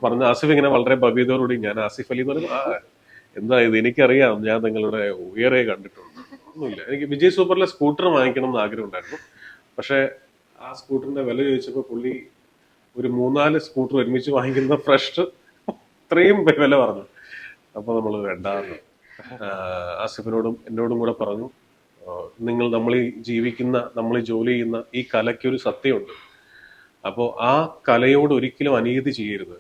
പറഞ്ഞ ആസിഫ് ഇങ്ങനെ വളരെ ഭവ്യതയോടുകൂടി ഞാൻ ആസിഫ് അലി എന്ന് പറയുമ്പോൾ എന്താ ഇത് എനിക്കറിയാം, ഞാൻ നിങ്ങളുടെ ഉയരെ കണ്ടിട്ടുണ്ട്. ഒന്നുമില്ല, എനിക്ക് വിജയ് സൂപ്പറിലെ സ്കൂട്ടർ വാങ്ങിക്കണം എന്ന് ആഗ്രഹം ഉണ്ടായിരുന്നു. പക്ഷെ ആ സ്കൂട്ടറിന്റെ വില ചോദിച്ചപ്പോൾ പുള്ളി ഒരു 3-4 സ്കൂട്ടർ ഒരുമിച്ച് വാങ്ങിക്കുന്ന ഫ്രഷ് ഇത്രയും വില പറഞ്ഞു. അപ്പൊ നമ്മൾ വേണ്ടാന്ന് ആസിഫിനോടും എന്നോടും കൂടെ പറഞ്ഞു, നമ്മൾ ഈ ജീവിക്കുന്ന, നമ്മൾ ഈ ജോലി ചെയ്യുന്ന ഈ കലയ്ക്കൊരു സത്യമുണ്ട്. അപ്പോൾ ആ കലയോട് ഒരിക്കലും അനീതി ചെയ്യരുത്.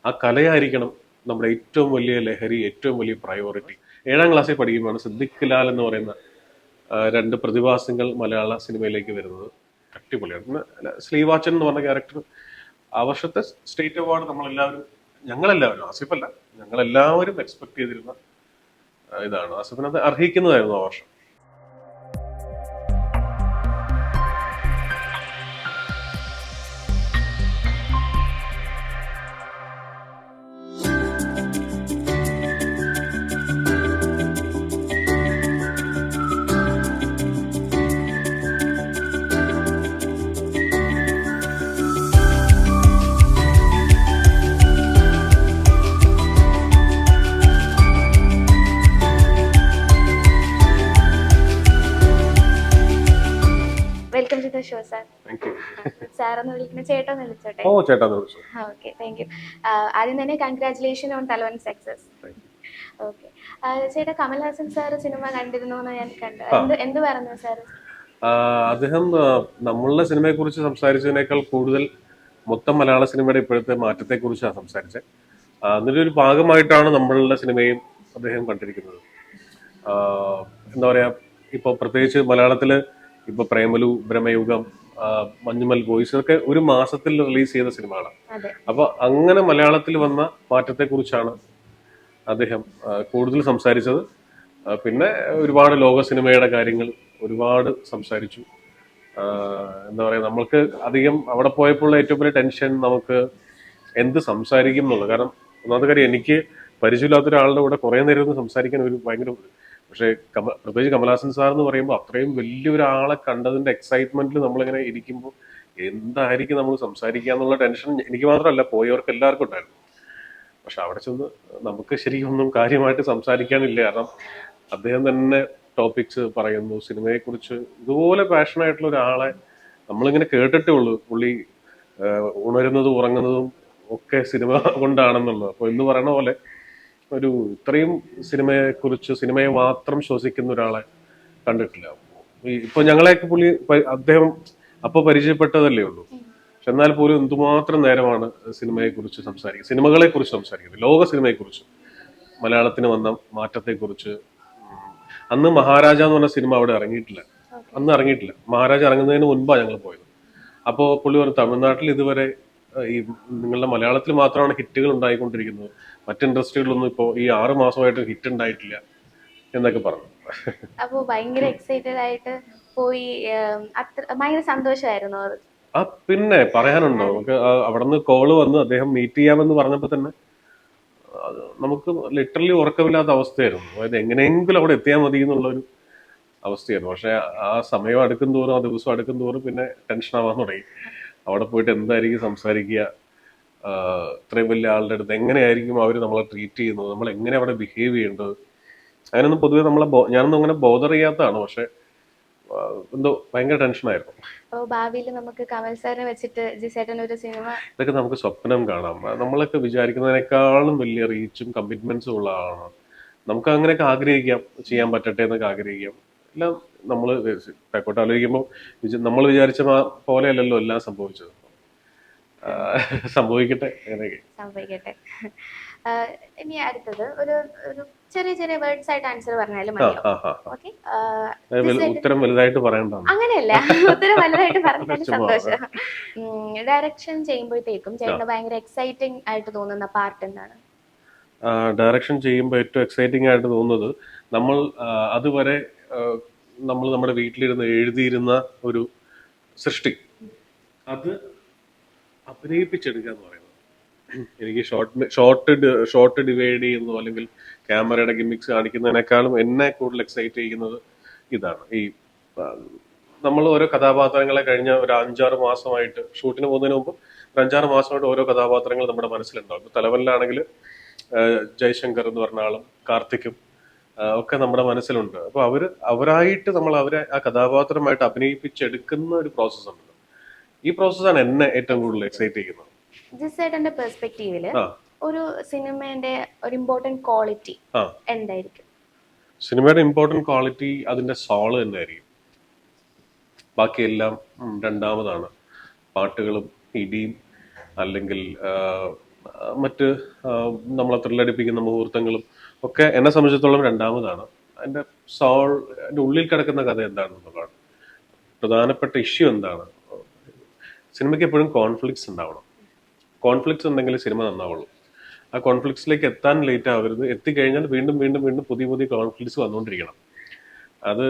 ആ കലയായിരിക്കണം നമ്മുടെ ഏറ്റവും വലിയ ലഹരി, ഏറ്റവും വലിയ പ്രയോറിറ്റി. 7ാം ക്ലാസ്സിൽ പഠിക്കുമ്പോഴാണ് സിദ്ദിഖ് ലാൽ എന്ന് പറയുന്ന 2 പ്രതിഭാസങ്ങൾ മലയാള സിനിമയിലേക്ക് വരുന്നത്. അടിപൊളിയാണ്. ശ്രീവാച്ചൻ എന്ന് പറഞ്ഞ ക്യാരക്ടർ ആ വർഷത്തെ സ്റ്റേറ്റ് അവാർഡ് ഞങ്ങളെല്ലാവരും ആസിഫല്ല, ഞങ്ങളെല്ലാവരും എക്സ്പെക്ട് ചെയ്തിരുന്ന ഇതാണ്. ആസിഫിനത് അർഹിക്കുന്നതായിരുന്നു ആ വർഷം. Welcome to the show sir. സാറെന്ന് വിളിക്കുന്ന ചേട്ടാന്ന് വിളിച്ചോട്ടെ? ഓ, ചേട്ടാന്ന് വിളിച്ചു. Okay, thank you. ആദ്യം തന്നെ congratulation on Thalavan success. Okay ചേട്ടാ, കമൽഹാസൻ സാർ സിനിമ കണ്ടിരുന്നു എന്ന് ഞാൻ കണ്ടു. എന്ത് പറഞ്ഞു സാർ? അദ്ദേഹം നമ്മളുടെ സിനിമയെ കുറിച്ച് സംസാരിച്ചതിനേക്കാൾ കൂടുതൽ മൊത്തം മലയാള സിനിമയുടെ ഇപ്പോഴത്തെ മാറ്റത്തെ കുറിച്ചാണ് സംസാരിച്ചത്. അതിന്റെ ഒരു ഭാഗമായിട്ടാണ് നമ്മളുടെ സിനിമയും അദ്ദേഹം കണ്ടിരിക്കുന്നത്. എന്താ പറയാ, ഇപ്പൊ പ്രത്യേകിച്ച് മലയാളത്തില് ഇപ്പൊ പ്രേമലു, ബ്രഹ്മയുഗം, മഞ്ഞുമൽ ബോയ്സ് ഒക്കെ ഒരു മാസത്തിൽ റിലീസ് ചെയ്ത സിനിമകളാണ്. അപ്പൊ അങ്ങനെ മലയാളത്തിൽ വന്ന മാറ്റത്തെ കുറിച്ചാണ് അദ്ദേഹം കൂടുതൽ സംസാരിച്ചത്. പിന്നെ ഒരുപാട് ലോക സിനിമയുടെ കാര്യങ്ങൾ ഒരുപാട് സംസാരിച്ചു. എന്താ പറയാ, നമ്മൾക്ക് അധികം അവിടെ പോയപ്പോൾ ഏറ്റവും വലിയ ടെൻഷൻ നമുക്ക് എന്ത് സംസാരിക്കും എന്നുള്ളത്. കാരണം ഒന്നാമത്തെ കാര്യം, എനിക്ക് പരിചയമില്ലാത്ത ഒരാളുടെ കൂടെ കുറെ നേരം സംസാരിക്കാൻ ഒരു ഭയങ്കര, പക്ഷെ പ്രത്യേകിച്ച് കമൽഹാസൻ സാർ എന്ന് പറയുമ്പോൾ അത്രയും വലിയൊരാളെ കണ്ടതിന്റെ എക്സൈറ്റ്മെന്റിൽ നമ്മളിങ്ങനെ ഇരിക്കുമ്പോൾ എന്തായിരിക്കും നമ്മൾ സംസാരിക്കുക എന്നുള്ള ടെൻഷൻ എനിക്ക് മാത്രമല്ല, പോയവർക്ക് എല്ലാവർക്കും ഉണ്ടായിരുന്നു. പക്ഷെ അവിടെ ചെന്ന് നമുക്ക് ശരിക്കും ഒന്നും കാര്യമായിട്ട് സംസാരിക്കാനില്ല. കാരണം അദ്ദേഹം തന്നെ ടോപ്പിക്സ് പറയുന്നു സിനിമയെ കുറിച്ച്. ഇതുപോലെ പാഷനായിട്ടുള്ള ഒരാളെ നമ്മളിങ്ങനെ കേട്ടിട്ടേ ഉള്ളൂ. പുള്ളി ഉണരുന്നതും ഉറങ്ങുന്നതും ഒക്കെ സിനിമ കൊണ്ടാണെന്നുള്ളത്. അപ്പൊ എന്ന് പറയുന്ന പോലെ ഒരു ഇത്രയും സിനിമയെക്കുറിച്ച്, സിനിമയെ മാത്രം ശ്വസിക്കുന്ന ഒരാളെ കണ്ടിട്ടില്ല. ഇപ്പൊ ഞങ്ങളെയൊക്കെ അദ്ദേഹം അപ്പൊ പരിചയപ്പെട്ടതല്ലേ ഉള്ളൂ. പക്ഷെ എന്നാൽ പോലും എന്തുമാത്രം നേരമാണ് സിനിമയെ കുറിച്ച് സംസാരിക്കുന്നത്, സിനിമകളെ കുറിച്ച് സംസാരിക്കുന്നത്, ലോക സിനിമയെ കുറിച്ച്, മലയാളത്തിന് വന്ന മാറ്റത്തെ കുറിച്ച്. അന്ന് മഹാരാജ എന്ന് പറഞ്ഞ സിനിമ അവിടെ ഇറങ്ങിയിട്ടില്ല. മഹാരാജ ഇറങ്ങുന്നതിന് മുൻപാണ് ഞങ്ങൾ പോയത്. അപ്പോൾ പുള്ളി പറഞ്ഞു, തമിഴ്നാട്ടിൽ ഇതുവരെ ഈ നിങ്ങളുടെ മലയാളത്തിൽ മാത്രമാണ് ഹിറ്റുകൾ ഉണ്ടായിക്കൊണ്ടിരിക്കുന്നത്, മറ്റ് ഇൻഡസ്ട്രികളിലൊന്നും ഇപ്പോൾ ഈ 6 മാസമായിട്ട് ഹിറ്റ് ഉണ്ടായിട്ടില്ല എന്നൊക്കെ പറഞ്ഞു. അപ്പൊ ഭയങ്കര എക്സൈറ്റഡ് ആയിട്ട് പോയി. ഭയങ്കര സന്തോഷമായിരുന്നു അത്. പിന്നെ പറയാനുണ്ടോ, നമുക്ക് അവിടെ നിന്ന് കോള് വന്ന് അദ്ദേഹം മീറ്റ് ചെയ്യാമെന്ന് പറഞ്ഞപ്പോൾ തന്നെ നമുക്ക് ലിറ്ററലി ഉറക്കമില്ലാത്ത അവസ്ഥയായിരുന്നു. അതായത് എങ്ങനെയെങ്കിലും അവിടെ എത്തിയാൽ മതി എന്നുള്ളൊരു അവസ്ഥയായിരുന്നു. പക്ഷെ ആ സമയം അടുക്കും തോറും, ആ ദിവസം അടുക്കും തോറും പിന്നെ ടെൻഷൻ ആവാൻ തുടങ്ങി. അവിടെ പോയിട്ട് എന്തായിരിക്കും സംസാരിക്കുക, ഇത്രയും വലിയ ആളുടെ അടുത്ത് എങ്ങനെയായിരിക്കും അവർ നമ്മളെ ട്രീറ്റ് ചെയ്യുന്നത്, നമ്മൾ എങ്ങനെ അവിടെ ബിഹേവ് ചെയ്യേണ്ടത്, അതിനൊന്നും പൊതുവെ ഞാനൊന്നും അങ്ങനെ ബോധർ ചെയ്യാത്തതാണ്. പക്ഷെ എന്തോ ഭയങ്കര ടെൻഷനായിരുന്നു. ഭാവിയിൽ നമുക്ക് കമൽ സാറിനെ വെച്ചിട്ട് ജിസേട്ടൻ ഒരു സിനിമ, ഇതൊക്കെ നമുക്ക് സ്വപ്നം കാണാം. നമ്മളൊക്കെ വിചാരിക്കുന്നതിനേക്കാളും വലിയ റീച്ചും കമ്മിറ്റ്മെന്റ്സും ഉള്ള ആളാണ്. നമുക്ക് അങ്ങനെയൊക്കെ ആഗ്രഹിക്കാം, ചെയ്യാൻ പറ്റട്ടെ എന്നൊക്കെ ആഗ്രഹിക്കാം. എല്ലാം നമ്മൾ തെക്കോട്ട് ആലോചിക്കുമ്പോൾ നമ്മൾ വിചാരിച്ച പോലെയല്ലല്ലോ എല്ലാം സംഭവിച്ചത്. സംഭവിക്കട്ടെ. ഇനി അടുത്തത് ഒരു ചെറിയ ചെറിയ വേർഡ്സ് ആയിട്ട് ആൻസർ പറഞ്ഞാലും ഉത്തരം വലുതായിട്ട് പറയണ്ട. അങ്ങനെയല്ല, ഉത്തരം വലുതായിട്ട് പറഞ്ഞാലും സന്തോഷം. ഡയറക്ഷൻ ചെയ്യുമ്പോഴത്തേക്കും ചേട്ടന് ഭയങ്കര എക്സൈറ്റിംഗ് ആയിട്ട് തോന്നുന്ന പാർട്ട് എന്താണ്? ഡയറക്ഷൻ ചെയ്യുമ്പോൾ ഏറ്റവും എക്സൈറ്റിംഗ് ആയിട്ട് തോന്നുന്നത്, നമ്മൾ അതുവരെ നമ്മൾ നമ്മുടെ വീട്ടിലിരുന്ന് എഴുതിയിരുന്ന ഒരു സൃഷ്ടി അത് അഭിനയിപ്പിച്ചെടുക്കുക എന്ന് പറയുന്നത്. എനിക്ക് ഷോർട്ട് ഡിവൈഡ് ചെയ്യുന്നു അല്ലെങ്കിൽ ക്യാമറയുടെ ഗിമ്മിക്സ് കാണിക്കുന്നതിനേക്കാളും എന്നെ കൂടുതൽ എക്സൈറ്റ് ചെയ്യുന്നത് ഇതാണ്. ഈ നമ്മൾ ഓരോ കഥാപാത്രങ്ങളെ കഴിഞ്ഞ ഒരു 5-6 മാസമായിട്ട് ഷൂട്ടിന് പോകുന്നതിന് മുമ്പ് ഒരു 5-6 മാസമായിട്ട് ഓരോ കഥാപാത്രങ്ങൾ നമ്മുടെ മനസ്സിലുണ്ടാവും. ഇപ്പൊ തലവനിലാണെങ്കിൽ ജയശങ്കർ എന്ന് പറഞ്ഞ ആളും കാർത്തിക്കും ഒക്കെ നമ്മുടെ മനസ്സിലുണ്ട്. അപ്പൊ അവരായിട്ട് നമ്മൾ അവരെ ആ കഥാപാത്രമായിട്ട് അഭിനയിപ്പിച്ചെടുക്കുന്ന ഒരു പ്രോസസ്സ് ഉണ്ട്. ഈ പ്രോസസ്സാണ് എന്നെ ഏറ്റവും കൂടുതൽ എക്സൈറ്റ് ചെയ്യുന്നത്. ജിസേട്ടന്റെ പെർസ്പെക്റ്റീവില് ആ ഒരു സിനിമയുടെ ഒരു ഇമ്പോർട്ടന്റ് ക്വാളിറ്റി ആ എന്തായിരിക്കും? സിനിമയുടെ ഇമ്പോർട്ടന്റ് ക്വാളിറ്റി അതിന്റെ സോള് തന്നെയായിരിക്കും. ബാക്കിയെല്ലാം രണ്ടാമതാണ്. പാട്ടുകളും ഇടിയും അല്ലെങ്കിൽ മറ്റ് നമ്മളെ ത്രില്ലടിപ്പിക്കുന്ന മുഹൂർത്തങ്ങളും ഒക്കെ എന്നെ സംബന്ധിച്ചിടത്തോളം രണ്ടാമതാണ്. അതിന്റെ അതിന്റെ ഉള്ളിൽ കിടക്കുന്ന കഥ എന്താണെന്നുള്ളതാണ്. പ്രധാനപ്പെട്ട ഇഷ്യൂ എന്താണ്. സിനിമയ്ക്ക് എപ്പോഴും കോൺഫ്ലിക്ട്സ് ഉണ്ടാവണം. കോൺഫ്ലിക്ട്സ് ഉണ്ടെങ്കിൽ സിനിമ നന്നാവുള്ളൂ. ആ കോൺഫ്ലിക്ട്സിലേക്ക് എത്താൻ ലേറ്റ് ആവരുത്. എത്തിക്കഴിഞ്ഞാൽ വീണ്ടും വീണ്ടും വീണ്ടും പുതിയ പുതിയ കോൺഫ്ലിക്ട്സ് വന്നുകൊണ്ടിരിക്കണം. അത്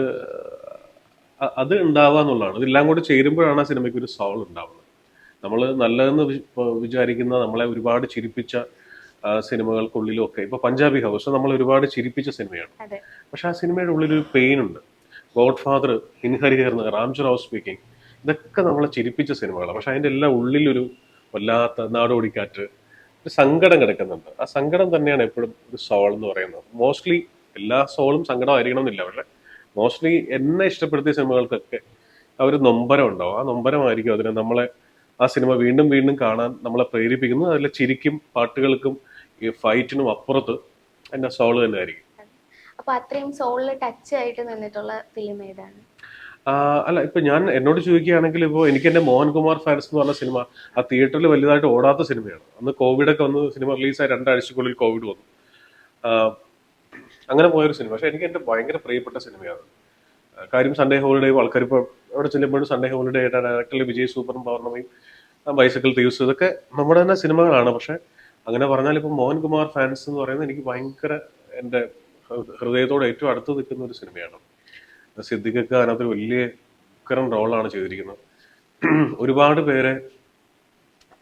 അത് ഉണ്ടാവുക എന്നുള്ളതാണ്. ഇതെല്ലാം കൂടി ചേരുമ്പോഴാണ് ആ സിനിമയ്ക്ക് ഒരു സോൾ ഉണ്ടാവുന്നത്. നമ്മൾ നല്ലതെന്ന് വിചാരിക്കുന്ന, നമ്മളെ ഒരുപാട് ചിരിപ്പിച്ച സിനിമകൾക്കുള്ളിലും ഒക്കെ ഇപ്പൊ പഞ്ചാബി ഹൗസ് നമ്മൾ ഒരുപാട് ചിരിപ്പിച്ച സിനിമയാണ്. പക്ഷെ ആ സിനിമയുടെ ഉള്ളിലൊരു പെയിൻ ഉണ്ട്. ഗോഡ് ഫാദർ, ഇൻഹരിഹർ, റാംജി റാവു സ്പീക്കിംഗ്, ഇതൊക്കെ നമ്മളെ ചിരിപ്പിച്ച സിനിമകളാണ്. പക്ഷെ അതിന്റെ എല്ലാം ഉള്ളിലൊരു വല്ലാത്ത നാടോടിക്കാറ്റ്, ഒരു സങ്കടം കിടക്കുന്നുണ്ട്. ആ സങ്കടം തന്നെയാണ് എപ്പോഴും ഒരു സോൾ എന്ന് പറയുന്നത്. മോസ്റ്റ്ലി എല്ലാ സോളും സങ്കടമായിരിക്കണം എന്നില്ല, പക്ഷെ മോസ്റ്റ്ലി എന്നെ ഇഷ്ടപ്പെടുത്തിയ സിനിമകൾക്കൊക്കെ ആ ഒരു നൊമ്പരം ഉണ്ടാവും. ആ നൊമ്പരമായിരിക്കും അതിനെ നമ്മളെ ആ സിനിമ വീണ്ടും വീണ്ടും കാണാൻ നമ്മളെ പ്രേരിപ്പിക്കുന്നത്. അതിലെ ചിരിക്കും പാട്ടുകൾക്കും ഈ ഫൈറ്റിനും അപ്പുറത്ത് അതിന്റെ സോള് തന്നെ ആയിരിക്കും. അപ്പൊ അത്രയും സോളിൽ ടച്ച് ആയിട്ട് നിന്നിട്ടുള്ള ഫിലിം ഏതാണ്? അല്ല, ഇപ്പൊ ഞാൻ എന്നോട് ചോദിക്കുകയാണെങ്കിൽ ഇപ്പോൾ എനിക്ക് എന്റെ മോഹൻകുമാർ ഫാൻസ് എന്ന് പറഞ്ഞ സിനിമ ആ തിയേറ്ററിൽ വലുതായിട്ട് ഓടാത്ത സിനിമയാണ്. അന്ന് കോവിഡൊക്കെ വന്ന് സിനിമ റിലീസായി 2 ആഴ്ചക്കുള്ളിൽ കോവിഡ് വന്നു. അങ്ങനെ പോയൊരു സിനിമ. പക്ഷെ എനിക്ക് എന്റെ ഭയങ്കര പ്രിയപ്പെട്ട സിനിമയാണ്. കാര്യം സൺഡേ ഹോളിഡേ, ആൾക്കാർ ഇപ്പോൾ എവിടെ ചെല്ലുമ്പോഴും സൺഡേ ഹോളിഡേ ആയിട്ട് ഡയറക്ടറിൽ വിജയ് സൂപ്പറും പൗർണമിയും ബൈസൈക്കിൾ തീവ്സ് ഇതൊക്കെ നമ്മുടെ തന്നെ സിനിമകളാണ്. പക്ഷെ അങ്ങനെ പറഞ്ഞാൽ ഇപ്പം മോഹൻകുമാർ ഫാൻസ് എന്ന് പറയുന്നത് എനിക്ക് ഭയങ്കര എൻ്റെ ഹൃദയത്തോട് ഏറ്റവും അടുത്ത് നിൽക്കുന്ന ഒരു സിനിമയാണ്. സിദ്ദിഖൊക്കെ അതിനകത്ത് വലിയ ഉക്കരൻ റോളാണ് ചെയ്തിരിക്കുന്നത്. ഒരുപാട് പേരെ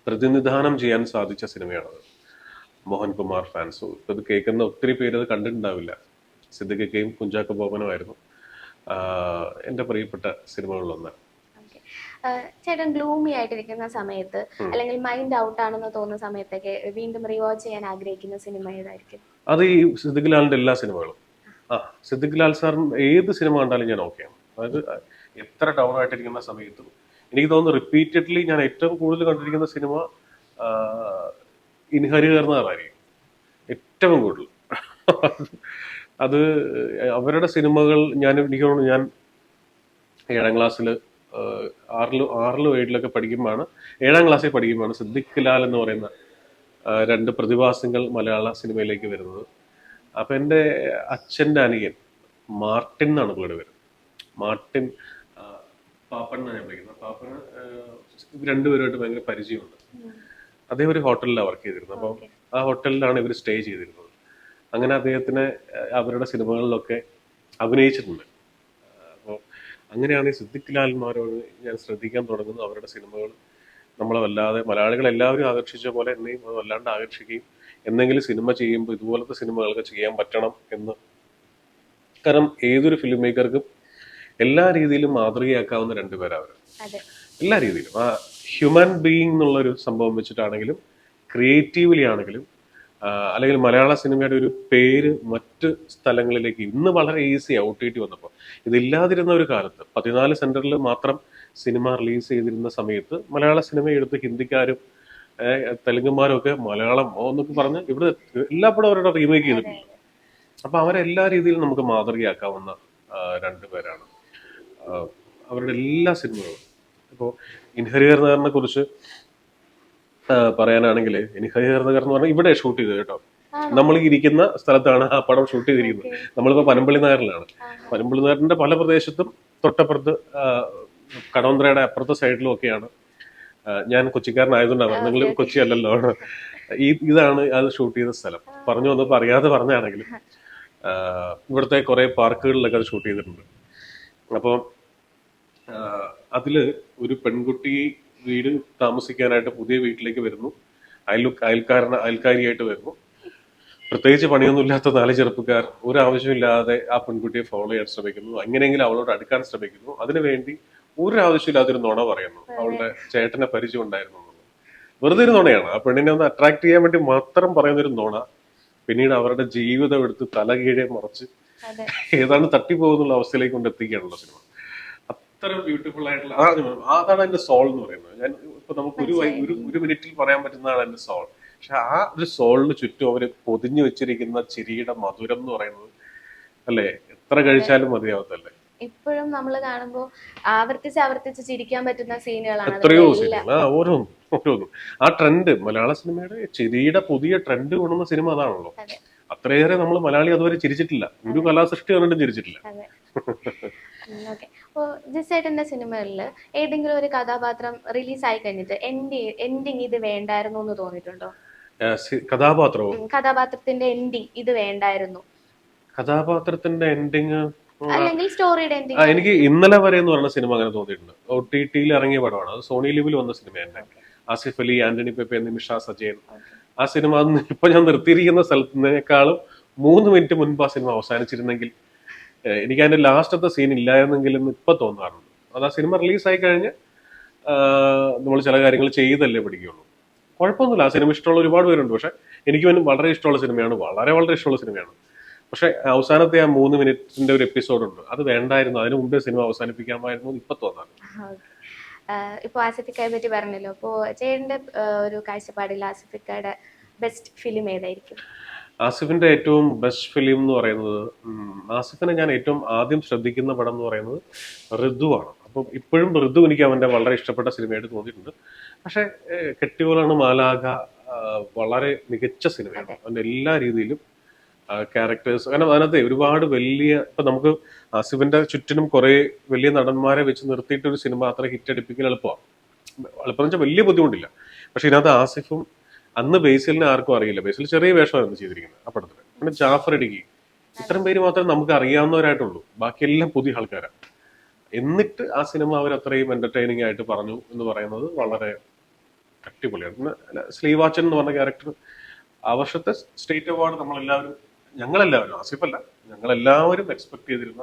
പ്രതിനിധാനം ചെയ്യാൻ സാധിച്ച സിനിമയാണത് മോഹൻകുമാർ ഫാൻസ്. ഇപ്പൊ ഇത് കേൾക്കുന്ന ഒത്തിരി പേര് അത് കണ്ടിട്ടുണ്ടാവില്ല. സിദ്ദിഖൊക്കെയും കുഞ്ചാക്കോ ബോബനുമായിരുന്നു എൻ്റെ പ്രിയപ്പെട്ട സിനിമകളിലൊന്ന്. ചേട്ടൻ ഗ്ലൂമി ആയിട്ടിരിക്കുന്ന സമയത്ത് അല്ലെങ്കിൽ മൈൻഡ് ഔട്ട് ആണെന്ന് തോന്നുന്ന സമയത്തൊക്കെ വീണ്ടും റിവാച്ച് ചെയ്യാൻ ആഗ്രഹിക്കുന്ന സിനിമ ഏതായിരിക്കും? അത് ഈ സിദ്ദിഖ് ലാലിന്റെ എല്ലാ സിനിമകളും. സിദ്ദിഖ് ലാൽ സാറിന് ഏത് സിനിമ കണ്ടാലും ഞാൻ ഓക്കെയാണ്. അതായത് എത്ര ഡൗൺ ആയിട്ടിരിക്കുന്ന സമയത്തും എനിക്ക് തോന്നുന്നു റിപ്പീറ്റഡ്ലി ഞാൻ ഏറ്റവും കൂടുതൽ കണ്ടിരിക്കുന്ന സിനിമ ഇൻഹരിഹർന്നായിരിക്കും ഏറ്റവും കൂടുതൽ. അത് അവരുടെ സിനിമകൾ എനിക്ക് തോന്നുന്നു ഞാൻ 7ാം ക്ലാസ്സിൽ 6ലും 7ലൊക്കെ പഠിക്കുമ്പോഴാണ്, 7ാം ക്ലാസ്സിൽ പഠിക്കുമ്പോഴാണ് സിദ്ദിഖ് ലാൽ എന്ന് പറയുന്ന 2 പ്രതിഭാസങ്ങൾ മലയാള സിനിമയിലേക്ക് വരുന്നത്. അപ്പൊ എൻ്റെ അച്ഛൻ്റെ അനിയൻ മാർട്ടിൻ എന്നാണ് പുള്ളിയുടെ പേര്. മാർട്ടിൻ പാപ്പൻ എന്നാണ് ഞാൻ വിളിക്കുന്നത്. പാപ്പന് രണ്ടുപേരുമായിട്ട് ഭയങ്കര പരിചയമുണ്ട്. അദ്ദേഹം ഒരു ഹോട്ടലിലാണ് വർക്ക് ചെയ്തിരുന്നത്. അപ്പം ആ ഹോട്ടലിലാണ് ഇവർ സ്റ്റേ ചെയ്തിരുന്നത്. അങ്ങനെ അദ്ദേഹത്തിനെ അവരുടെ സിനിമകളിലൊക്കെ അഭിനയിച്ചിട്ടുണ്ട്. അപ്പോൾ അങ്ങനെയാണ് ഈ സിദ്ദിഖ് ലാൽമാരോട് ഞാൻ ശ്രദ്ധിക്കാൻ തുടങ്ങുന്നത്. അവരുടെ സിനിമകൾ നമ്മളെ വല്ലാതെ, മലയാളികൾ എല്ലാവരും ആകർഷിച്ച പോലെ എന്നെയും അത് വല്ലാണ്ട് ആകർഷിക്കുകയും എന്തെങ്കിലും സിനിമ ചെയ്യുമ്പോൾ ഇതുപോലത്തെ സിനിമകളൊക്കെ ചെയ്യാൻ പറ്റണം എന്ന്. കാരണം ഏതൊരു ഫിലിം മേക്കർക്കും എല്ലാ രീതിയിലും മാതൃകയാക്കാവുന്ന 2 പേരാണ് അവർ. എല്ലാ രീതിയിലും ആ ഹ്യൂമൻ ബീയിങ് എന്നുള്ളൊരു സംഭവം വെച്ചിട്ടാണെങ്കിലും ക്രിയേറ്റീവ്ലി ആണെങ്കിലും അല്ലെങ്കിൽ മലയാള സിനിമയുടെ ഒരു പേര് മറ്റ് സ്ഥലങ്ങളിലേക്ക് ഇന്ന് വളരെ ഈസി OTT വന്നപ്പോൾ, ഇതില്ലാതിരുന്ന ഒരു കാലത്ത് 14 സെന്ററിൽ മാത്രം സിനിമ റിലീസ് ചെയ്തിരുന്ന സമയത്ത് മലയാള സിനിമ എടുത്ത് ഹിന്ദിക്കാരും തെലുങ്കുമാരും ഒക്കെ മലയാളം എന്നൊക്കെ പറഞ്ഞ് ഇവിടെ എല്ലാ പടം അവരുടെ റീമേക്ക് ചെയ്തിട്ടുണ്ട്. അപ്പൊ അവരെല്ലാ രീതിയിലും നമുക്ക് മാതൃകയാക്കാവുന്ന 2 പേരാണ്. അവരുടെ എല്ലാ സിനിമകളും. ഇപ്പോൾ ഇൻഹരിഹർ നഗറിനെ കുറിച്ച് പറയാനാണെങ്കിൽ, ഇൻഹരിഹർ നഗർ എന്ന് പറഞ്ഞാൽ ഇവിടെ ഷൂട്ട് ചെയ്തത് കേട്ടോ. നമ്മൾ ഇരിക്കുന്ന സ്ഥലത്താണ് ആ പടം ഷൂട്ട് ചെയ്തിരിക്കുന്നത്. നമ്മളിപ്പോ പനമ്പള്ളി നഗറിലാണ്. പനമ്പള്ളി നഗറിന്റെ പല പ്രദേശത്തും തൊട്ടപ്പുറത്ത് കടവന്ത്രയുടെ അപ്പുറത്തെ സൈഡിലും ഒക്കെയാണ്. ഞാൻ കൊച്ചിക്കാരനായതുകൊണ്ടാണ്, നിങ്ങൾ കൊച്ചി അല്ലല്ലോ. ഇതാണ് അത് ഷൂട്ട് ചെയ്ത സ്ഥലം. പറഞ്ഞു വന്നപ്പോൾ അറിയാതെ പറഞ്ഞാണെങ്കിലും ഇവിടുത്തെ കുറെ പാർക്കുകളിലൊക്കെ അത് ഷൂട്ട് ചെയ്തിട്ടുണ്ട്. അപ്പോൾ അതില് ഒരു പെൺകുട്ടി വീട് താമസിക്കാനായിട്ട് പുതിയ വീട്ടിലേക്ക് വരുന്നു. അയൽക്കാരിയായിട്ട് വരുന്നു. പ്രത്യേകിച്ച് പണിയൊന്നുമില്ലാത്ത 4 ചെറുപ്പക്കാർ ഒരു ആവശ്യമില്ലാതെ ആ പെൺകുട്ടിയെ ഫോളോ ചെയ്യാൻ ശ്രമിക്കുന്നു. എങ്ങനെയെങ്കിലും അവളോട് അടുക്കാൻ ശ്രമിക്കുന്നു. അതിനുവേണ്ടി ഒരു ആവശ്യമില്ലാത്തൊരു നുണ പറയുന്നു, അവളുടെ ചേട്ടനെ പരിചയം ഉണ്ടായിരുന്നു. വെറുതെ ഒരു നുണയാണ്. ആ പെണ്ണിനെ ഒന്ന് അട്രാക്ട് ചെയ്യാൻ വേണ്ടി മാത്രം പറയുന്ന ഒരു നുണ. പിന്നീട് അവരുടെ ജീവിതം എടുത്ത് തല കീഴെ മറിച്ച് അതെ ഏതാണ്ട് തട്ടിപ്പോകുന്നുള്ള അവസ്ഥയിലേക്ക് കൊണ്ട് എത്തിക്കുകയാണല്ലോ സിനിമ. അത്ര ബ്യൂട്ടിഫുൾ ആയിട്ടുള്ള അതാണ് എന്റെ സോൾ എന്ന് പറയുന്നത്. ഞാൻ ഇപ്പൊ നമുക്ക് ഒരു മിനിറ്റിൽ പറയാൻ പറ്റുന്നതാണ് എന്റെ സോൾ. പക്ഷെ ആ ഒരു സോളിന് ചുറ്റും അവര് പൊതിഞ്ഞു വെച്ചിരിക്കുന്ന ചിരിയുടെ മധുരം എന്ന് പറയുന്നത് അല്ലേ, എത്ര കഴിച്ചാലും മതിയാവത്തല്ലേ. ഇപ്പോഴും നമ്മൾ കാണുമ്പോൾ ആവർത്തിച്ച് ആവർത്തിച്ച് ചിരിക്കാൻ പറ്റുന്ന സീനുകളാണ് എത്രയോ അതിലെല്ലാം. സിനിമകൾ ഓരോന്നും ആ ട്രെൻഡ്, മലയാള സിനിമയുടെ ചിരിയുടെ പുതിയ ട്രെൻഡ് കൊണ്ടുവന്ന സിനിമ അതാണല്ലോ. അതെ അത്രയേറെ നമ്മൾ മലയാളി അതുവരെ ചിരിച്ചിട്ടില്ല, ഒരു കലാസൃഷ്ടി കണ്ടിട്ടും ചിരിച്ചിട്ടില്ല. അതെ ഓക്കെ. അപ്പോൾ ജിസേട്ടന്റെ സിനിമകളിൽ ഏതെങ്കിലും ഒരു കഥാപാത്രം റിലീസ് ആയി കഴിഞ്ഞിട്ട് എൻഡിങ് ഇത് വേണ്ടായിരുന്നു എന്ന് തോന്നിയിട്ടുണ്ടോ? കഥാപാത്രവും കഥാപാത്രത്തിന്റെ എൻഡിങ് ഇത് വേണ്ടായിരുന്നു, കഥാപാത്രത്തിന്റെ എൻഡിങ് അല്ലെങ്കിൽ സ്റ്റോറിയുടെ എൻഡിങ്. എനിക്ക് ഇന്നലെ വരെ എന്ന് പറഞ്ഞ സിനിമ അങ്ങനെ തോന്നിയിട്ടുണ്ട്. OTT-യിൽ ഇറങ്ങിയ പടമാണ് അത്, സോണി ലിവിൽ വന്ന സിനിമയാണ്. ആസിഫ് അലി, ആന്റണി പെപ്പെ, നിമിഷ സജയൻ. ആ സിനിമ ഇപ്പൊ ഞാൻ നിർത്തിയിരിക്കുന്ന സ്ഥലത്തിനേക്കാളും 3 മിനിറ്റ് മുൻപ് ആ സിനിമ അവസാനിച്ചിരുന്നെങ്കിൽ, എനിക്ക് അതിന്റെ ലാസ്റ്റത്തെ സീൻ ഇല്ലായിരുന്നെങ്കിൽ എന്ന് ഇപ്പൊ തോന്നാറുണ്ട്. അത് ആ സിനിമ റിലീസായി കഴിഞ്ഞ് നമ്മൾ ചില കാര്യങ്ങൾ ചെയ്തല്ലേ പഠിക്കുള്ളൂ. കുഴപ്പമൊന്നുമില്ല, ആ സിനിമ ഇഷ്ടമുള്ള ഒരുപാട് പേരുണ്ട്. പക്ഷെ എനിക്ക് വളരെ ഇഷ്ടമുള്ള സിനിമയാണ്, വളരെ വളരെ ഇഷ്ടമുള്ള സിനിമയാണ്. പക്ഷെ അവസാനത്തെ ആ 3 മിനിറ്റിന്റെ ഒരു എപ്പിസോഡ് ഉണ്ട്, അത് വേണ്ടായിരുന്നു, അതിന് മുമ്പേ സിനിമ അവസാനിപ്പിക്കാമായിരുന്നു ഇപ്പൊ തോന്നാറ്. ഇപ്പൊ ആസിഫിക്കയെ പറ്റി പറഞ്ഞല്ലോ. അപ്പോ ചേട്ടന്റെ ഒരു കാഴ്ചപ്പാടിൽ ആസിഫിക്കയുടെ ബെസ്റ്റ് ഫിലിം ഏതായിരിക്കും? ആസിഫിന്റെ ഏറ്റവും ബെസ്റ്റ് ഫിലിം എന്ന് പറയുന്നത്, ആസിഫിനെ ഞാൻ ഏറ്റവും ആദ്യം ശ്രദ്ധിക്കുന്ന പടം എന്ന് പറയുന്നത് ഋതുവാണ്. അപ്പം ഇപ്പോഴും ഋതു എനിക്ക് അവന്റെ വളരെ ഇഷ്ടപ്പെട്ട സിനിമയായിട്ട് തോന്നിയിട്ടുണ്ട്. പക്ഷെ കെട്ടിയോളാണ് മാലാഖ വളരെ മികച്ച സിനിമയാണ്. അവന്റെ എല്ലാ രീതിയിലും ക്യാരക്ടേഴ്സ്, കാരണം അതിനകത്ത് ഒരുപാട് വലിയ, ഇപ്പൊ നമുക്ക് ആസിഫിന്റെ ചുറ്റിനും കുറെ വലിയ നടന്മാരെ വെച്ച് നിർത്തിയിട്ട് ഒരു സിനിമ അത്ര ഹിറ്റ് അടിപ്പിക്കൽ എളുപ്പമാണ്. എളുപ്പം എന്ന് വെച്ചാൽ വലിയ ബുദ്ധിമുട്ടില്ല. പക്ഷെ ഇതിനകത്ത് ആസിഫും, അന്ന് ബേസിലിനെ ആർക്കും അറിയില്ല, ബേസിൽ ചെറിയ വേഷമായിരുന്നു ചെയ്തിരിക്കുന്നത് ആ പടത്തിൽ. പിന്നെ ജാഫർ ഇടുക്കി, ഇത്തരം പേര് മാത്രമേ നമുക്ക് അറിയാവുന്നവരായിട്ടുള്ളൂ, ബാക്കിയെല്ലാം പുതിയ ആൾക്കാരാണ്. എന്നിട്ട് ആ സിനിമ അവർ അത്രയും എന്റർടൈനിങ് ആയിട്ട് പറഞ്ഞു എന്ന് പറയുന്നത് വളരെ അടിപൊളിയാണ്. പിന്നെ സ്ലീവാച്ചൻ എന്ന് പറഞ്ഞ ക്യാരക്ടർ ആ വർഷത്തെ സ്റ്റേറ്റ് അവാർഡ് ഞങ്ങളെല്ലാവരും, ആസിഫല്ല, ഞങ്ങളെല്ലാവരും എക്സ്പെക്ട് ചെയ്തിരുന്ന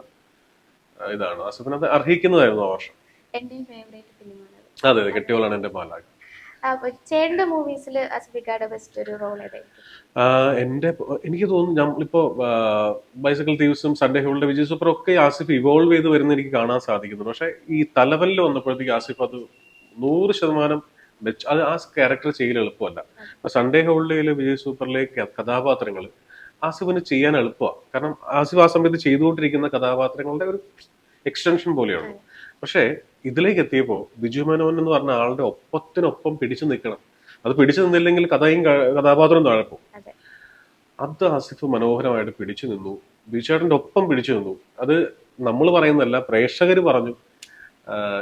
ഇതാണ്. ആസിഫിനത് അർഹിക്കുന്നതായിരുന്നു ആ വർഷം. എന്റെയും ഫേവറേറ്റ് ഫിലിമാണ്. അതെ, കെട്ടിയോളാണ് എന്റെ മാലാഖ. ചേട്ടന്റെ മൂവീസിൽ ആസിഫിക്കയുടെ ബെസ്റ്റ് ഒരു റോൾ ഏതായിരിക്കും? എനിക്ക് തോന്നുന്നു നമ്മളിപ്പോ ബൈസൈക്കിൾ തീവ്സും സൺഡേ ഹോളിഡേ, വിജയ് സൂപ്പറും ഒക്കെ ആസിഫ് ഇവോൾവ് ചെയ്ത് വരുന്ന എനിക്ക് കാണാൻ സാധിക്കുന്നു. പക്ഷെ ഈ തലവനിൽ വന്നപ്പോഴത്തേക്ക് ആസിഫ് അത് 100% അത് ആ ക്യാരക്ടർ ചെയ്യൽ എളുപ്പമല്ല. സൺഡേ ഹോളിഡേയിലെ, വിജയ് സൂപ്പറിലെ കഥാപാത്രങ്ങൾ ആസിഫിന് ചെയ്യാൻ എളുപ്പമാണ്. കാരണം ആസിഫ് ആ സമയത്ത് ചെയ്തുകൊണ്ടിരിക്കുന്ന കഥാപാത്രങ്ങളുടെ ഒരു എക്സ്റ്റൻഷൻ പോലെയാണ്. പക്ഷേ ഇതിലേക്ക് എത്തിയപ്പോൾ ബിജു മേനോൻ എന്ന് പറഞ്ഞ ആളുടെ ഒപ്പത്തിനൊപ്പം പിടിച്ചു നിൽക്കണം. അത് പിടിച്ചു നിന്നില്ലെങ്കിൽ കഥാപാത്രം താഴെ പോകും. അത് ആസിഫ് മനോഹരമായിട്ട് പിടിച്ചു നിന്നു, ബിജുചേട്ടന്റെ ഒപ്പം പിടിച്ചു നിന്നു. അത് നമ്മൾ പറയുന്നതല്ല, പ്രേക്ഷകർ പറഞ്ഞു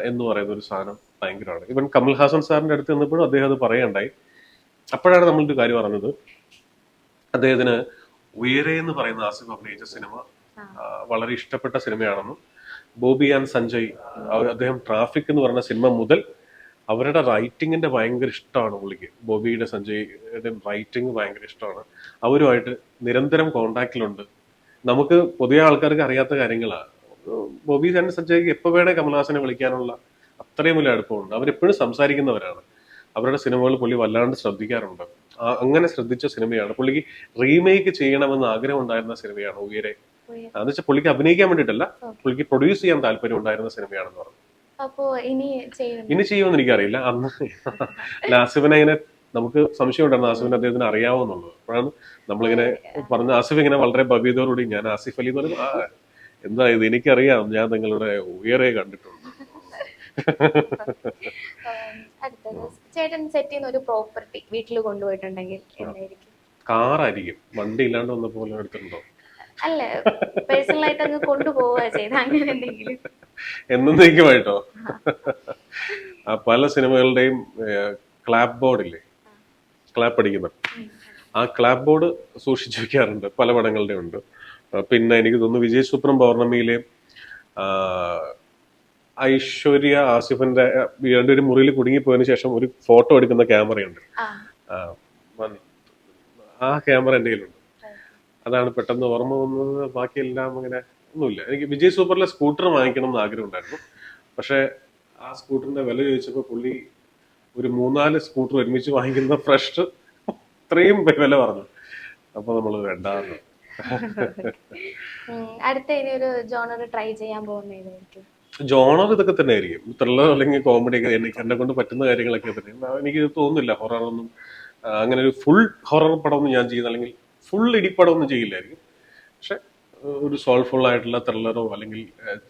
എന്ന് പറയുന്ന ഒരു സാധനം ഭയങ്കരമാണ്. ഇവൻ കമൽഹാസൻ സാറിന്റെ അടുത്ത് നിന്നപ്പോഴും അദ്ദേഹം അത് പറയുകയുണ്ടായി. അപ്പോഴാണ് നമ്മളൊരു കാര്യം പറഞ്ഞത്, അദ്ദേഹത്തിന് ഉയരെ എന്ന് പറയുന്ന ആസിഫ് അഭിനയിച്ച സിനിമ വളരെ ഇഷ്ടപ്പെട്ട സിനിമയാണെന്നും, ബോബി ആൻഡ് സഞ്ജയ്, അദ്ദേഹം ട്രാഫിക് എന്ന് പറഞ്ഞ സിനിമ മുതൽ അവരുടെ റൈറ്റിങ്ങിന്റെ ഭയങ്കര ഇഷ്ടമാണ് പുള്ളിക്ക്. ബോബിയുടെ സഞ്ജയുടെ റൈറ്റിംഗ് ഭയങ്കര ഇഷ്ടമാണ്. അവരുമായിട്ട് നിരന്തരം കോണ്ടാക്റ്റിലുണ്ട്. നമുക്ക് പുതിയ ആൾക്കാർക്ക് അറിയാത്ത കാര്യങ്ങളാണ്. ബോബി ആൻഡ് സഞ്ജയ്ക്ക് എപ്പോൾ വേണേ കമൽഹാസനെ വിളിക്കാനുള്ള അത്രയും വലിയ അടുപ്പമുണ്ട്. അവരെപ്പോഴും സംസാരിക്കുന്നവരാണ്. അവരുടെ സിനിമകൾ പുള്ളി വല്ലാണ്ട് ശ്രദ്ധിക്കാറുണ്ട്. അങ്ങനെ ശ്രദ്ധിച്ച സിനിമയാണ്. പുള്ളിക്ക് റീമേക്ക് ചെയ്യണമെന്ന് ആഗ്രഹം ഉണ്ടായിരുന്ന സിനിമയാണ് ഉയരെ. എന്ന് വെച്ചാൽ പുള്ളിക്ക് അഭിനയിക്കാൻ വേണ്ടിയിട്ടല്ല, പുള്ളിക്ക് പ്രൊഡ്യൂസ് ചെയ്യാൻ താല്പര്യം ഉണ്ടായിരുന്ന സിനിമയാണെന്ന് പറഞ്ഞു. അപ്പോ ഇനി ചെയ്യുമെന്ന് എനിക്കറിയില്ല. അന്ന് ആസിഫിനെ ഇങ്ങനെ നമുക്ക് സംശയം ഉണ്ടായിരുന്നു ആസിഫിന് അദ്ദേഹത്തിന് അറിയാവുന്നുള്ളത്. അപ്പോഴാണ് നമ്മളിങ്ങനെ പറഞ്ഞ, ആസിഫ് ഇങ്ങനെ വളരെ ഭവ്യതയോടുകൂടി, ഞാൻ ആസിഫ് അലി എന്ന് പറയുന്നത് എന്താ ഇത്, എനിക്കറിയാം, ഞാൻ നിങ്ങളുടെ ഉയരെ കണ്ടിട്ടുണ്ട്. ചേട്ടൻ സെറ്റ് ചെയ്യുന്ന ഒരു പ്രോപ്പർട്ടി വീട്ടിൽ കൊണ്ടുപോയിട്ടുണ്ടെങ്കിൽ എന്തായിരിക്കും? കാറായിരിക്കും. വണ്ടി ഇല്ലാണ്ട് വന്ന പോലെ എടുത്തിട്ടുണ്ടോ? അല്ല, പേഴ്സണൽ ആയിട്ട് അങ്ങ് കൊണ്ടുപോവുക ചെയ്ത അങ്ങനെ എന്തെങ്കിലും? എന്നേക്കുമായിട്ടോ? പല സിനിമകളുടെയും ക്ലാപ്പ് ബോർഡ് ഇല്ലേ, ക്ലാപ്പ് അടിക്കുന്ന ആ ക്ലാപ്പ് ബോർഡ് സൂക്ഷിച്ചു വെക്കാറുണ്ട്. പല പടങ്ങളുടെ ഉണ്ട്. പിന്നെ എനിക്ക് തോന്നുന്നു വിജയ് സൂപ്പറും പൗർണമിയിലെ ഐശ്വര്യ ആസിഫിന്റെ രണ്ടൊരു മുറിയിൽ കുടുങ്ങിപ്പോയതിനു ശേഷം ഒരു ഫോട്ടോ എടുക്കുന്ന ക്യാമറയുണ്ട്. ആ ക്യാമറ എൻ്റെ കയ്യിലുണ്ട്. അതാണ് പെട്ടെന്ന് ഓർമ്മ വന്നത്. ബാക്കിയെല്ലാം അങ്ങനെ ഒന്നുമില്ല. എനിക്ക് വിജയ് സൂപ്പറിലെ സ്കൂട്ടർ വാങ്ങിക്കണം എന്ന് ആഗ്രഹം ഉണ്ടായിരുന്നു. പക്ഷെ ആ സ്കൂട്ടറിന്റെ വില ചോദിച്ചപ്പോൾ പുള്ളി ഒരു 3-4 സ്കൂട്ടർ ഒരുമിച്ച് വാങ്ങിക്കുന്ന ഫ്രഷ് ഇത്രയും വില പറഞ്ഞു. അപ്പൊ നമ്മൾ വേണ്ടാന്ന്. അടുത്ത ഇനി ഒരു ജോണർ ട്രൈ ചെയ്യാൻ പോകുന്നതായിരിക്കും. ജോണർ ഇതൊക്കെ തന്നെ ആയിരിക്കും, ത്രില്ലർ അല്ലെങ്കിൽ കോമഡി ഒക്കെ എന്നെ കൊണ്ട് പറ്റുന്ന കാര്യങ്ങളൊക്കെ തന്നെ. എനിക്ക് തോന്നുന്നില്ല ഹൊററൊന്നും അങ്ങനെ ഒരു ഫുൾ ഹൊറർ പടമൊന്നും ഞാൻ ചെയ്യുന്ന, അല്ലെങ്കിൽ ഫുൾ ഇടിപ്പടമൊന്നും ചെയ്യില്ലായിരിക്കും. പക്ഷെ ഒരു സോൾഫുൾ ആയിട്ടുള്ള ത്രില്ലറോ അല്ലെങ്കിൽ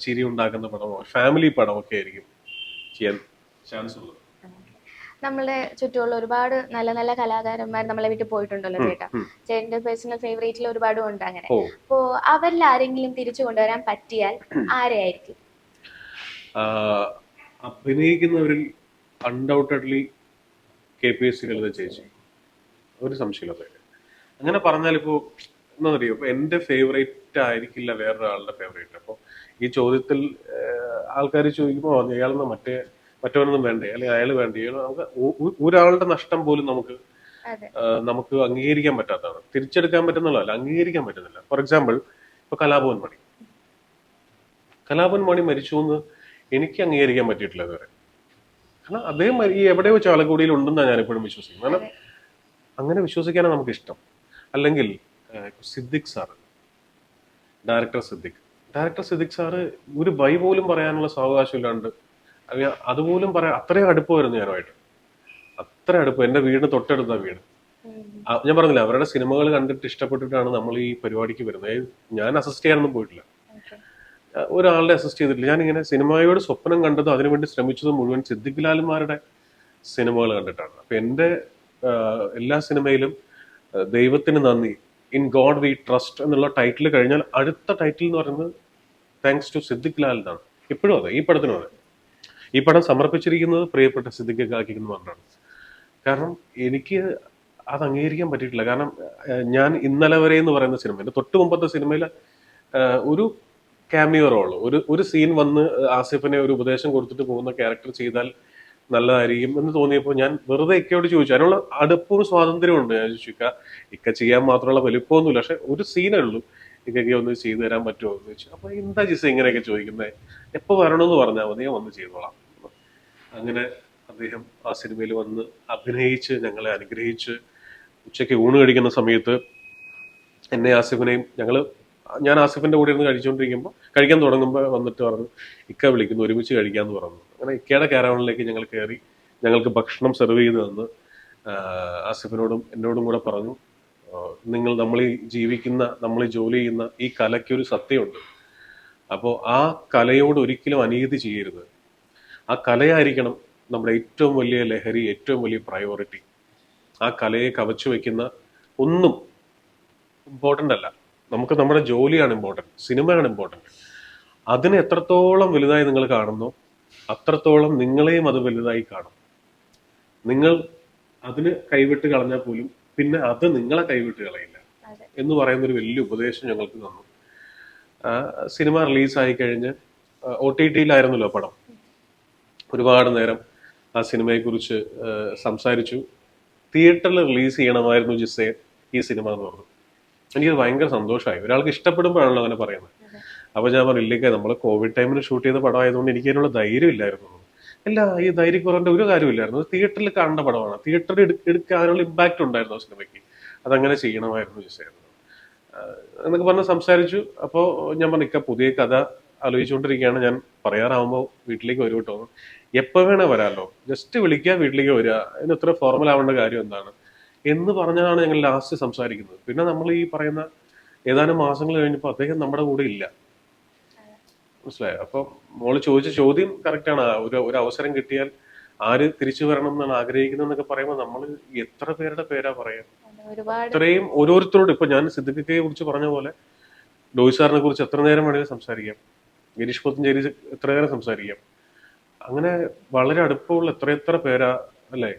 ചിരി ഉണ്ടാക്കുന്ന പടമോ ഫാമിലി പടമൊക്കെ ആയിരിക്കും ചെയ്യാൻ ചാൻസ് ഉള്ളത്. നമ്മളുടെ ചുറ്റുമുള്ള ഒരുപാട് നല്ല നല്ല കലാകാരന്മാർ നമ്മളെ വിട്ട് പോയിട്ടുണ്ടല്ലോ ചേട്ടാ. ചേട്ടന്റെ പേഴ്സണൽ ഫേവറേറ്റിൽ ഒരുപാടും ഉണ്ട് അങ്ങനെ. അപ്പോ അവരിൽ ആരെങ്കിലും തിരിച്ചു കൊണ്ടുവരാൻ പറ്റിയാൽ ആരെയായിരിക്കും? അഭിനയിക്കുന്നവരിൽ അൺഡൗട്ടഡ്ലി KPSC ലളിത ചേച്ചി, ഒരു സംശയമില്ല. അങ്ങനെ പറഞ്ഞാൽ ഇപ്പോ എന്താ പറയുക, ഇപ്പൊ എന്റെ ഫേവറേറ്റ് ആയിരിക്കില്ല വേറൊരാളുടെ ഫേവറേറ്റ്. അപ്പോൾ ഈ ചോദ്യത്തിൽ ആൾക്കാർ ചോദിക്കുമ്പോൾ അയാളെന്ന് മറ്റവനൊന്നും വേണ്ടേ, അല്ലെങ്കിൽ അയാൾ വേണ്ടേ, നമുക്ക് ഒരാളുടെ നഷ്ടം പോലും നമുക്ക് അംഗീകരിക്കാൻ പറ്റാത്തതാണ്. തിരിച്ചെടുക്കാൻ പറ്റുന്നതല്ല, അംഗീകരിക്കാൻ പറ്റുന്നില്ല. ഫോർ എക്സാമ്പിൾ ഇപ്പൊ കലാഭവൻ മണി മരിച്ചു എന്ന് എനിക്ക് അംഗീകരിക്കാൻ പറ്റിയിട്ടില്ല ഇതുവരെ. കാരണം അദ്ദേഹം ഈ എവിടെയോ ചാലക്കുടിയിൽ ഉണ്ടെന്നാണ് ഞാനിപ്പോഴും വിശ്വസിക്കുന്നത്. കാരണം അങ്ങനെ വിശ്വസിക്കാനാണ് നമുക്ക് ഇഷ്ടം. അല്ലെങ്കിൽ Siddique sir, director Siddique sir ഒരു ബൈ പോലും പറയാനുള്ള സാവകാശം ഇല്ലാണ്ട്, അതുപോലും പറയാൻ അത്രയും അടുപ്പമായിരുന്നു ഞാനുമായിട്ട്. അത്ര അടുപ്പം. എന്റെ വീടിന് തൊട്ടടുത്ത വീട്. ഞാൻ പറഞ്ഞില്ല, അവരുടെ സിനിമകൾ കണ്ടിട്ട് ഇഷ്ടപ്പെട്ടിട്ടാണ് നമ്മൾ ഈ പരിപാടിക്ക് വരുന്നത്. ഞാൻ അസിസ്റ്റ് ചെയ്യാനൊന്നും പോയിട്ടില്ല, ഒരാളുടെ അസിസ്റ്റ് ചെയ്തിട്ടില്ല. ഞാനിങ്ങനെ സിനിമയോട് സ്വപ്നം കണ്ടതും അതിനുവേണ്ടി ശ്രമിച്ചതും മുഴുവൻ സിദ്ദിഖ് ലാൽമാരുടെ സിനിമകൾ കണ്ടിട്ടാണ്. അപ്പൊ എന്റെ എല്ലാ സിനിമയിലും ദൈവത്തിന് നന്ദി, ഇൻ ഗോഡ് വി ട്രസ്റ്റ് എന്നുള്ള ടൈറ്റിൽ കഴിഞ്ഞാൽ അടുത്ത ടൈറ്റിൽ എന്ന് പറയുന്നത് താങ്ക്സ് ടു സിദ്ദിഖ് ലാൽ എന്നാണ്. ഇപ്പോഴും അതെ, ഈ പടത്തിനും അതെ. ഈ പടം സമർപ്പിച്ചിരിക്കുന്നത് പ്രിയപ്പെട്ട സിദ്ദിഖ് കാക്കിക്ക് എന്ന് പറഞ്ഞാണ്. കാരണം എനിക്ക് അത് അംഗീകരിക്കാൻ പറ്റിയിട്ടില്ല. കാരണം ഞാൻ ഇന്നലെ വരെ എന്ന് പറയുന്ന സിനിമ, എന്റെ തൊട്ട് മുമ്പത്തെ സിനിമയിൽ ഒരു ക്യാമിയോ റോൾ, ഒരു സീൻ വന്ന് ആസിഫിനെ ഒരു ഉപദേശം കൊടുത്തിട്ട് പോകുന്ന ക്യാരക്ടർ ചെയ്താൽ നല്ലതായിരിക്കും എന്ന് തോന്നിയപ്പോൾ ഞാൻ വെറുതെ ഇക്കയോട് ചോദിച്ചു. അതിനുള്ള അടുപ്പവും സ്വാതന്ത്ര്യവും ഉണ്ട്. ഞാൻ ചോദിച്ചു, ഇക്ക ചെയ്യാൻ മാത്രമുള്ള വലിപ്പമൊന്നുമില്ല, പക്ഷെ ഒരു സീനേ ഉള്ളൂ, ഇക്കൊക്കെ ഒന്ന് ചെയ്തു തരാൻ പറ്റുമോ എന്ന് ചോദിച്ചു. അപ്പൊ എന്താ ജിസ ഇങ്ങനെയൊക്കെ ചോദിക്കുന്നത്, എപ്പോൾ വരണമെന്ന് പറഞ്ഞാൽ മതി, ഞാൻ വന്ന് ചെയ്തോളാം. അങ്ങനെ അദ്ദേഹം ആ സിനിമയിൽ വന്ന് അഭിനയിച്ച് ഞങ്ങളെ അനുഗ്രഹിച്ച് ഉച്ചയ്ക്ക് ഊണ് കഴിക്കുന്ന സമയത്ത് എന്നെ ആസിഫിനെയും ഞാൻ ആസിഫിന്റെ കൂടെ ഇരുന്ന് കഴിക്കാൻ തുടങ്ങുമ്പോൾ വന്നിട്ട് പറഞ്ഞു, ഇക്ക വിളിക്കുന്നു, ഒരുമിച്ച് കഴിക്കാന്ന് പറഞ്ഞു. അങ്ങനെ ഇക്കയുടെ കാരവണിലേക്ക് ഞങ്ങൾ കയറി, ഞങ്ങൾക്ക് ഭക്ഷണം സെർവ് ചെയ്ത് തന്ന് ആസിഫിനോടും എന്നോടും കൂടെ പറഞ്ഞു, നമ്മൾ ഈ ജോലി ചെയ്യുന്ന ഈ കലയ്ക്കൊരു സത്യമുണ്ട്. അപ്പോൾ ആ കലയോട് ഒരിക്കലും അനീതി ചെയ്യരുത്. ആ കലയായിരിക്കണം നമ്മുടെ ഏറ്റവും വലിയ ലഹരി, ഏറ്റവും വലിയ പ്രയോറിറ്റി. ആ കലയെ കവച്ചു വെക്കുന്ന ഒന്നും ഇമ്പോർട്ടൻ്റ് അല്ല. നമുക്ക് നമ്മുടെ ജോലിയാണ് ഇമ്പോർട്ടൻറ്റ്, സിനിമയാണ് ഇമ്പോർട്ടൻറ്റ്. അതിനെ എത്രത്തോളം വലുതായി നിങ്ങൾ കാണുന്നു, അത്രത്തോളം നിങ്ങളെയും അത് വലുതായി കാണും. നിങ്ങൾ അതിന് കൈവിട്ട് കളഞ്ഞാൽ പോലും പിന്നെ അത് നിങ്ങളെ കൈവിട്ട് കളയില്ല എന്ന് പറയുന്നൊരു വലിയ ഉപദേശം ഞങ്ങൾക്ക് തന്നു. സിനിമ റിലീസായി കഴിഞ്ഞ് OTT-യിലായിരുന്നല്ലോ പടം. ഒരുപാട് നേരം ആ സിനിമയെക്കുറിച്ച് സംസാരിച്ചു. തിയേറ്ററിൽ റിലീസ് ചെയ്യണമായിരുന്നു ജിസേ ഈ സിനിമ എന്ന് പറഞ്ഞു. എനിക്കത് ഭയങ്കര സന്തോഷമായി. ഒരാൾക്ക് ഇഷ്ടപ്പെടുമ്പോഴാണല്ലോ അങ്ങനെ പറയുന്നത്. അപ്പൊ ഞാൻ പറഞ്ഞില്ലേ, നമ്മൾ കോവിഡ് ടൈമിൽ ഷൂട്ട് ചെയ്ത പടമായതുകൊണ്ട് എനിക്ക് അതിനുള്ള ധൈര്യം ഇല്ലായിരുന്നു. അല്ല, ഈ ധൈര്യക്കുറവിന്റെ ഒരു കാര്യമില്ലായിരുന്നു. തിയേറ്ററിൽ കാണേണ്ട പടമാണ്, തിയേറ്ററിൽ എടുക്കാനുള്ള ഇമ്പാക്ട് ഉണ്ടായിരുന്നു ആ സിനിമയ്ക്ക്. അതങ്ങനെ ചെയ്യണമായിരുന്നു ജിസയായിരുന്നു എന്നൊക്കെ പറഞ്ഞ് സംസാരിച്ചു. അപ്പോൾ ഞാൻ പറഞ്ഞു, പുതിയ കഥ ആലോചിച്ചുകൊണ്ടിരിക്കുകയാണ്, ഞാൻ പറയാറാവുമ്പോൾ വീട്ടിലേക്ക് വരും കേട്ടോ. എപ്പോൾ വേണേ വരാമല്ലോ, ജസ്റ്റ് വിളിക്കുക, വീട്ടിലേക്ക് വരിക, അതിന് ഇത്ര ഫോർമൽ ആവേണ്ട കാര്യം എന്താണ് എന്ന് പറഞ്ഞതാണ് ഞങ്ങൾ ലാസ്റ്റ് സംസാരിക്കുന്നത്. പിന്നെ നമ്മൾ ഈ പറയുന്ന ഏതാനും മാസങ്ങൾ കഴിഞ്ഞപ്പോൾ അദ്ദേഹം നമ്മുടെ കൂടെ ഇല്ല. മനസ്സിലായോ? അപ്പൊ മോള് ചോദിച്ച ചോദ്യം കറക്റ്റാണ്. ഒരു അവസരം കിട്ടിയാൽ ആര് തിരിച്ചു വരണം എന്നാണ് ആഗ്രഹിക്കുന്നതെന്നൊക്കെ പറയുമ്പോൾ നമ്മൾ എത്ര പേരുടെ പേരാ പറയാ. ഇത്രയും ഓരോരുത്തരോട്. ഇപ്പൊ ഞാൻ സിദ്ദിഖിനെ കുറിച്ച് പറഞ്ഞ പോലെ ഡോയ് സാറിനെ കുറിച്ച് എത്ര നേരം വേണമെങ്കിലും സംസാരിക്കാം, ഗിരീഷ് പുത്തഞ്ചേരി എത്ര നേരം സംസാരിക്കാം. അങ്ങനെ വളരെ അടുപ്പമുള്ള എത്ര പേരാ അല്ലേ